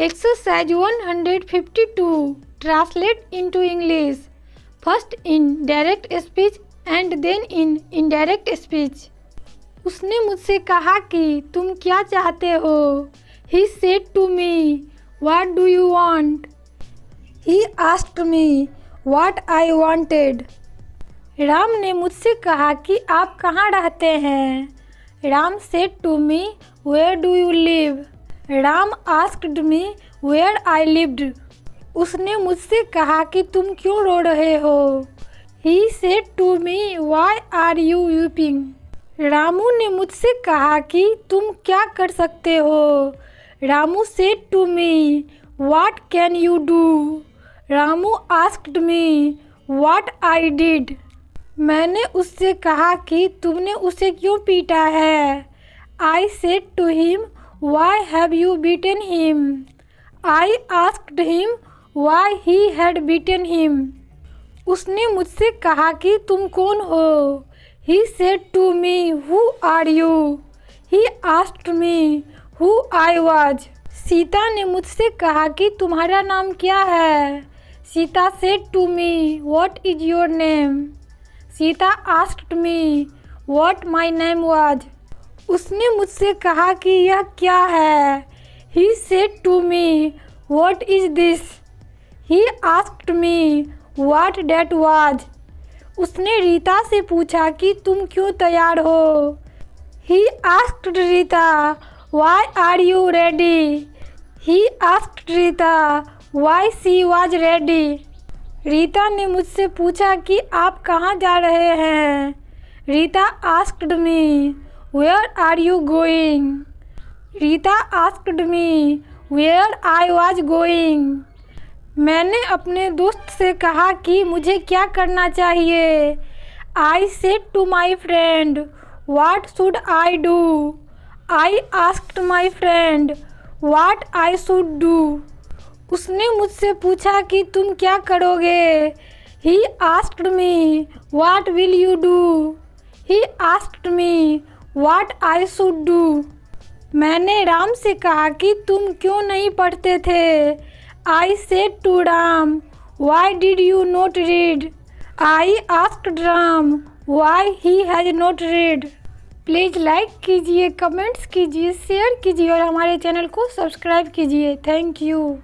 Exercise 152. Translate into English. First in direct speech and then in indirect speech. उसने मुझसे कहा कि तुम क्या चाहते हो? He said to me, what do you want? He asked me what I wanted. Ram ने मुझसे कहा कि आप कहाँ रहते हैं? Ram said to me, where do you live? Ram asked me where I lived. उसने मुझसे कहा कि तुम क्यों रो रहे हो? He said to me, why are you weeping? Ramu ने मुझसे कहा कि तुम क्या कर सकते हो? Ramu said to me, what can you do? Ramu asked me what I did. मैंने उससे कहा कि तुमने उसे क्यों पीटा है? I said to him, why have you beaten him? I asked him why he had beaten him. उसने मुझसे कहा कि तुम कौन हो? He said to me, who are you? He asked me who I was. Sita ने मुझसे कहा कि तुम्हारा नाम क्या है? Sita said to me, what is your name? Sita asked me what my name was. उसने मुझसे कहा कि यह क्या है? He said to me, what is this? He asked me what that was. उसने रीता से पूछा कि तुम क्यों तैयार हो? He asked Rita, why are you ready? He asked Rita why she was ready. Rita ने मुझसे पूछा कि आप कहाँ जा रहे हैं? Rita asked me, where are you going? Rita asked me where I was going. मैंने अपने दोस्त से कहा कि मुझे क्या करना चाहिए? I said to my friend, what should I do? I asked my friend what I should do. उसने मुझसे पूछा कि तुम क्या करोगे? He asked me, what will you do? He asked me what I should do. मैंने राम से कहा कि तुम क्यों नहीं पढ़ते थे? I said to Ram, why did you not read? I asked Ram why he has not read. Please like कीजिए, कमेंट्स कीजिए, शेयर कीजिए और हमारे चैनल को सब्सक्राइब कीजिए। Thank you.